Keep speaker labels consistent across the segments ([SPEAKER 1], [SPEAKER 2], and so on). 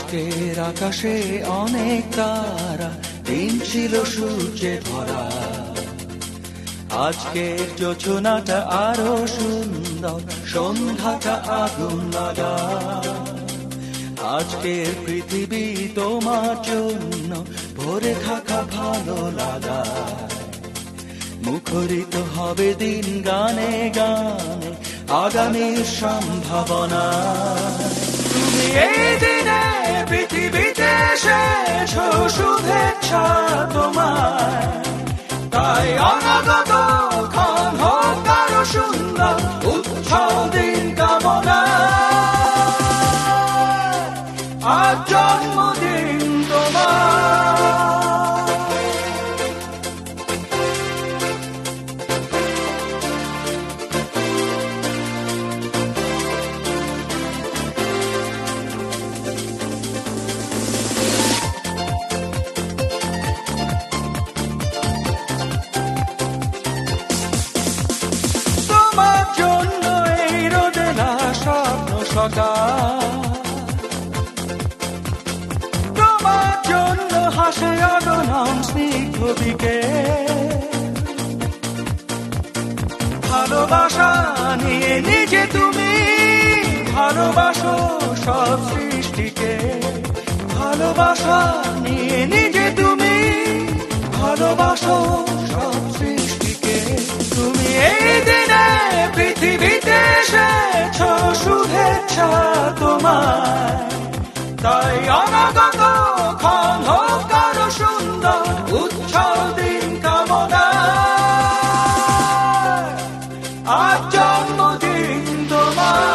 [SPEAKER 1] আজকের আকাশে অনেক তারা, দিন ছিল সূর্যে ভরা। আজকের যোজনাটা আরো সুন্দর, সন্ধ্যাটা আগুন লাগা। আজকের পৃথিবী তোমার জন্য ভরে থাকা ভালো লাগা। মুখরিত হবে দিন গানে গানে, আগামীর সম্ভাবনা। তুমি এই দিনে পৃথিবীতে এসেছো, শুভেচ্ছা তোমার। তাই অনাগত ক্ষণ হোক আরো সুন্দর, উৎসব দিন কামনা। আজ জন্মদিন তোমার। তোমার জন্য এই রোদেলা স্বপ্ন সকাল, তোমার জন্য হাসে অগণন স্নিগ্ধ বিকেল। ভালোবাসা নিয়ে নিজে তুমি ভালোবাসো সব সৃষ্টিকে। ভালোবাসা নিয়ে নিজে তুমি ভালোবাসো সব সৃষ্টিকে। তুমি এই দিনে পৃথিবীতে এসেছো, শুভেচ্ছা তোমার। তাই অনাগত ক্ষণ হোক আরো সুন্দর, উৎসব দিন কামনা। আজ জন্মদিন তোমার।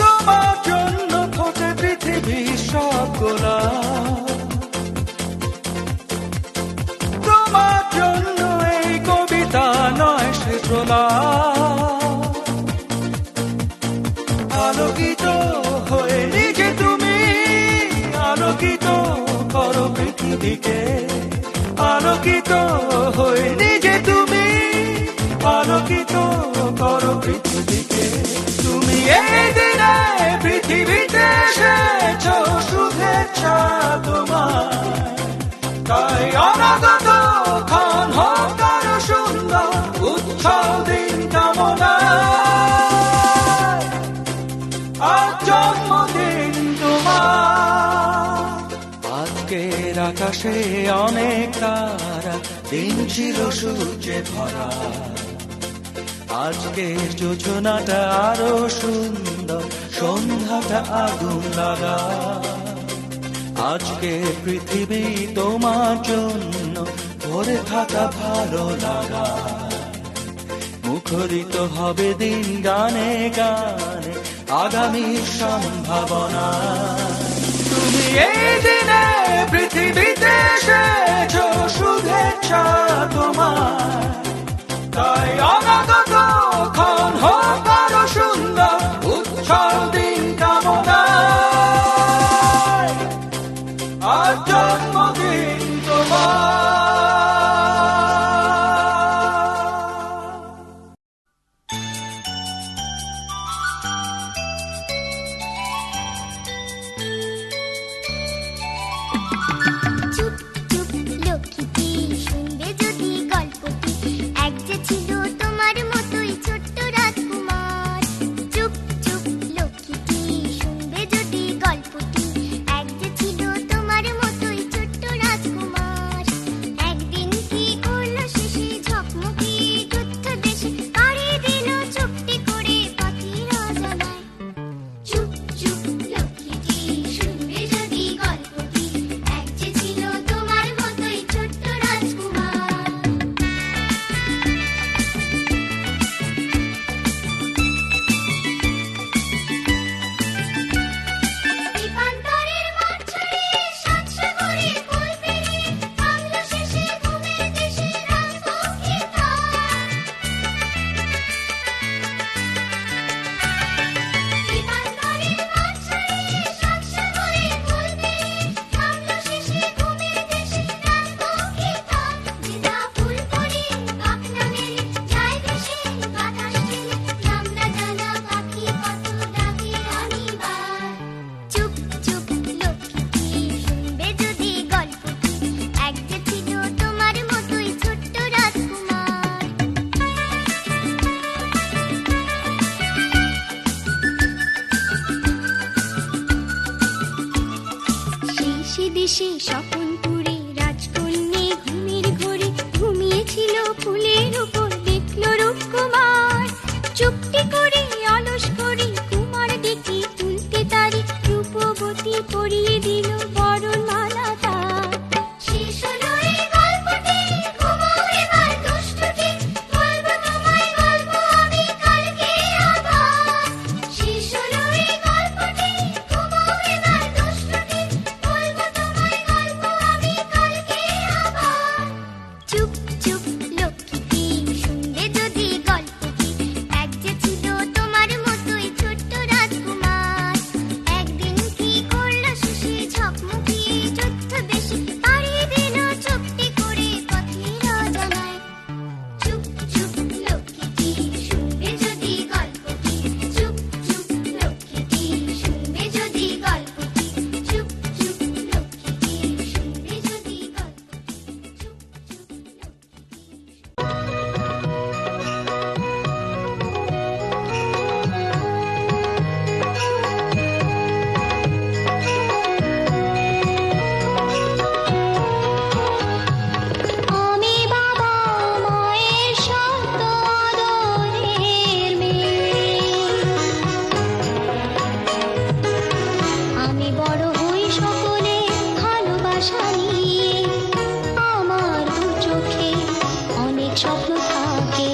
[SPEAKER 1] তোমার জন্য ফোটে পৃথিবীর সব গোলাপ। তোমার জন্য এই কবিতা নয় সে প্রলাপ। আলোকিত হয়ে নিজে তুমি আলোকিত করো পৃথিবীকে। আলোকিত হয়ে নিজে তুমি আলোকিত করো পৃথিবীকে। তুমি এই দিনে পৃথিবীতে এসেছো, শুভেচ্ছা তোমার। তাই অনাগত ক্ষণ হোক আরো সুন্দর, উৎসব দিন কামনা। আজ জন্মদিন তোমার। আজকের আকাশে অনেক তারা, দিন ছিল সূর্যে ভরা। আজকের যোজনাটা আরো সুন্দর, সন্ধ্যাটা আগুন লাগা। আজকে পৃথিবী তোমার জন্য ভরে থাকা ভালো লাগা। মুখরিত হবে দিন গানে গানে, আগামীর সম্ভাবনা। তুমি এই দিনে পৃথিবীতে এসেছো, শুভেচ্ছা তোমার। তাই অনাগত ক্ষণ হোক আরো সুন্দর, উৎসব দিন কামনা। আজ জন্মদিন তোমার।
[SPEAKER 2] চুপ চুপ লক্ষ্মীটি, শুনবে যদি গল্পটি। এক যে ছিল তোমার মতোই দেশে স্বপনপুরে রাজকন্যে ঘুমের ঘোরে ঘুমিয়েছিল ফুলের উপর, দেখলো রূপকুমার চুপটি করে অলস করে কুমার ডেকে তুলতে তারি রূপবতী পরিয়ে দিল বরণ মালা তার। শেষ হলো এই গল্পটি, ঘুমাও এবার দুষ্টুটি, বলবো তোমায় গল্প আমি কালকে আবার। শেষ হলো এই গল্পটি, ঘুমাও এবার দুষ্টুটি, বলবো তোমায় গল্প আমি কালকে আবার। চুপ চুপ লক্ষ্মীটি, শুনবে যদি গল্পটি, এক যে ছিল তোমার মতোই ছোট্ট রাজকুমার। একদিন কি করলো শশী ঝকমকি যুদ্ধ বেশি, পাড়িয়ে দিল চুপটি করে পথের অজানায়। চুপ চুপ লক্ষ্মীটি, শুনবে যদি গল্পটি, চুপ চুপ লক্ষ্মীটি, শুনবে যদি গল্পটি, চুপ চুপ লক্ষ্মীটি, শুনবে যদি গল্পটি, চুপ চুপ লক্ষ্মীটি। আমি বাবা মায়ের শব্দ আদরের মেয়ে, আমি বড় হই সকলে ভালোবাসা নিয়ে। আমার দু চোখে অনেক স্বপ্ন থাকে,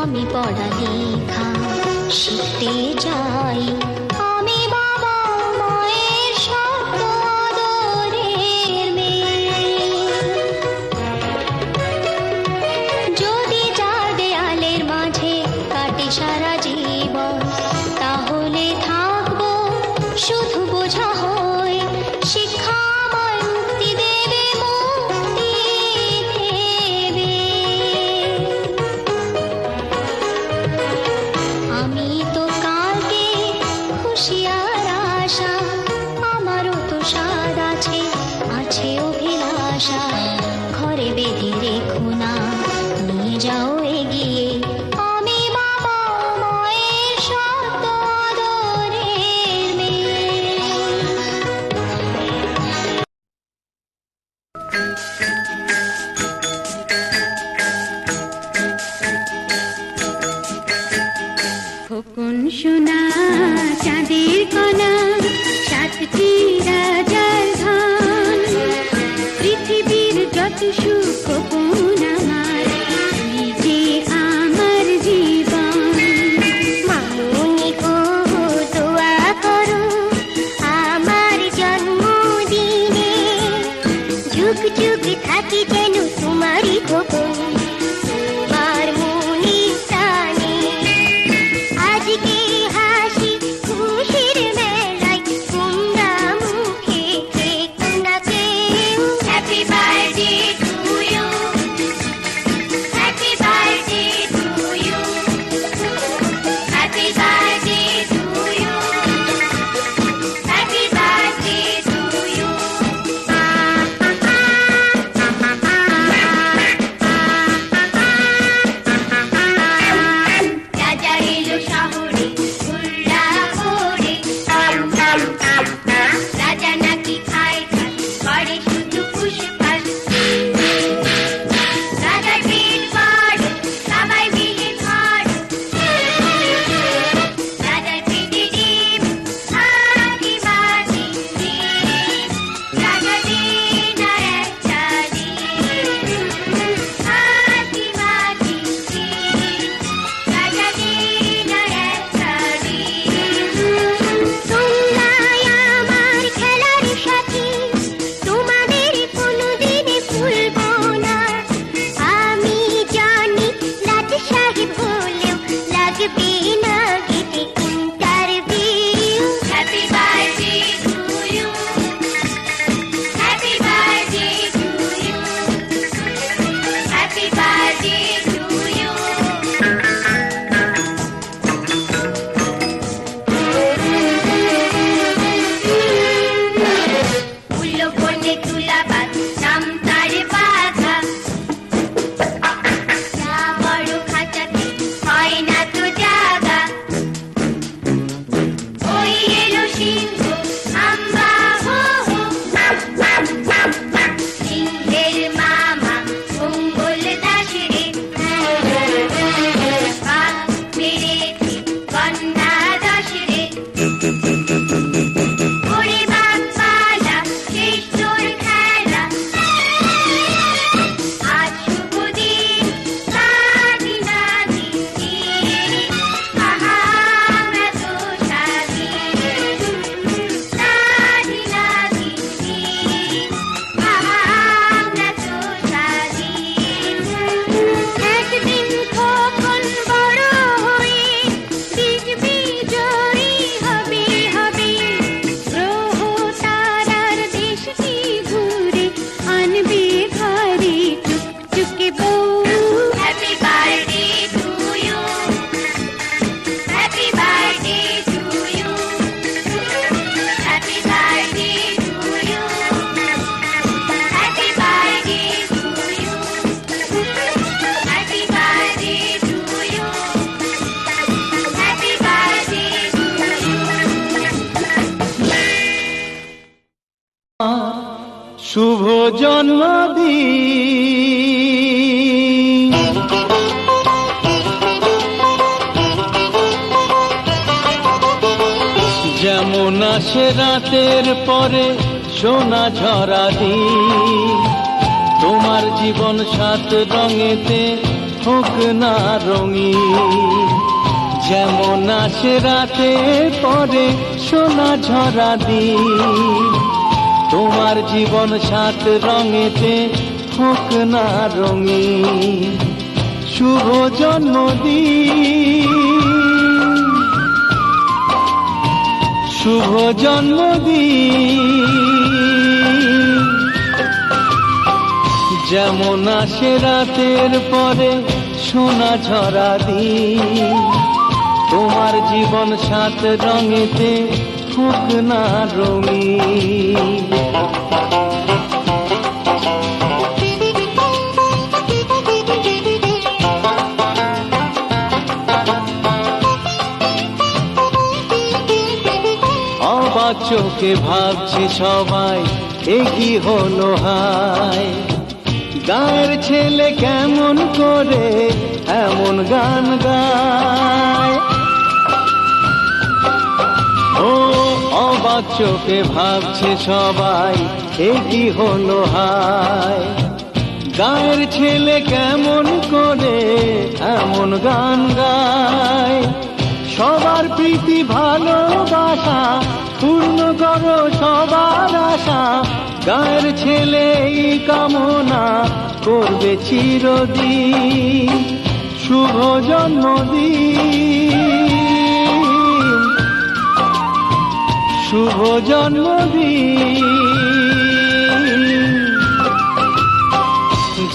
[SPEAKER 2] আমি পড়ালেখা শিখতে চাই। আমি বাবা মায়ের শব্দ আদরের মেয়ে। যদি চার দেয়ালের মাঝে কাটে সারা জীবন, তাহলে থাকবো শুধু বোঝা হয়ে। শিক্ষা আমায় মুক্তি দেবে, মুক্তি দেবে। আমি তো কালকে খুশি আর আশা, আমারও তো স্বাদ আছে, আছে অভিলাষা। ঘরে বেঁধে রেখো না, নিয়ে যাও এগিয়ে। আমি বাবা মায়ের শব্দ আদরের মেয়ে। খোকন সোনা চাঁদের কণা, সাতটি রাজার ধন, পৃথিবীর যত সুখ খোকন আমার, তুই যে আমার জীবন। মামুনি গো দোয়া করো আমার জন্মদিনে, যুগ যুগ থাকি যেন তোমারই খোকন, তোমার মনির টানে। আজকে হাসি খুশির মেলায় গুমরাম
[SPEAKER 1] যেমন আসে রাতের পরে সোনা ঝরা দিন, তোমার জীবন সাত রঙেতে হোক না রঙিন। যেমন আসে রাতের পরে সোনা ঝরা দিন, তোমার জীবন সাত রঙেতে হোক না রঙিন। শুভ জন্মদিন, শুভ জন্মদিন। যেমন আসে রাতের পরে সোনা ঝরা দিন, তোমার জীবন সাত রঙেতে হোক না রঙিন। অবাক চোখে ভাবছে সবাই এ কি হলো হায়, গায়ের ছেলে কেমন করে এমন গান গায়। ও অবাক চোখে ভাবছে সবাই এ কি হলো হায়, গায়ের ছেলে কেমন করে এমন গান গায়। সবার প্রীতি ভালোবাসা পূর্ণ করো সবার আশা, গায়ের ছেলে এই কামনা করবে চিরদিন। শুভ জন্মদিন, শুভ জন্মদিন।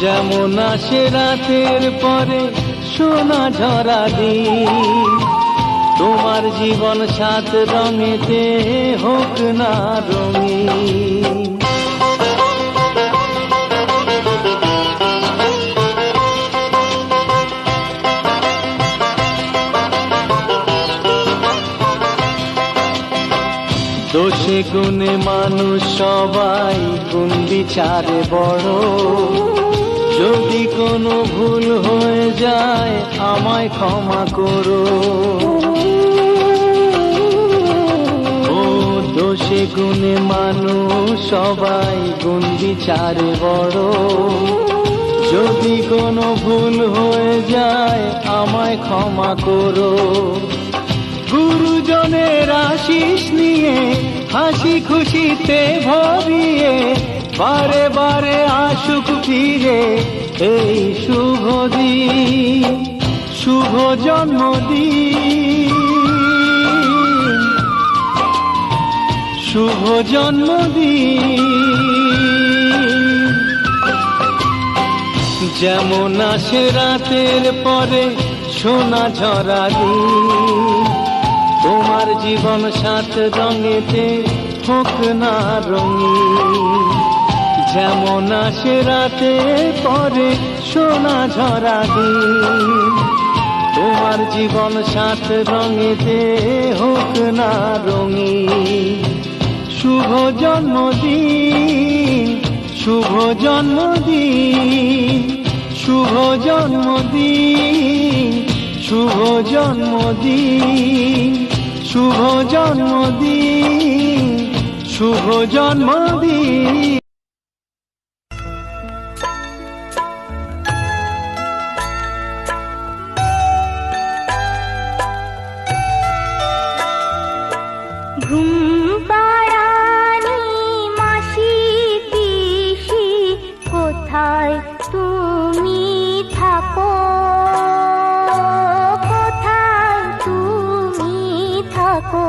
[SPEAKER 1] যেমন আসে রাতের পরে সোনা ঝরা দিন, তোমার জীবন সাত রঙেতে হোক না রঙিন। দোষে গুণে মানুষ সবাই, গুণ বিচারে বড়। যদি কোনো ভুল হয়ে যায় আমায় ক্ষমা করো। ও দোষে গুণে মানুষ সবাই, গুণ বিচারে বড়। যদি কোনো ভুল হয়ে যায় আমায় ক্ষমা করো। গুরুজনের আশিস নিয়ে হাসি খুশিতে ভরিয়ে, বারে বারে আসুক ফিরে এই শুভ দিন। শুভ জন্মদিন, শুভ জন্মদিন। যেমন আসে রাতের পরে সোনা ঝরা দিন, তোমার জীবন সাত রঙেতে হোক না রঙিন। যেমন আসে রাতের পরে সোনা ঝরা দিন, তোমার জীবন সাত রঙেতে হোক না রঙিন। শুভ জন্মদিন, শুভ জন্মদিন, শুভ জন্মদিন, শুভ জন্মদিন, শুভ জন্মদিন, শুভ জন্মদিন।
[SPEAKER 2] ঘুম পাড়ানি মাসি পিসি, কোথায় তুমি থাকো, কোথায় তুমি থাকো।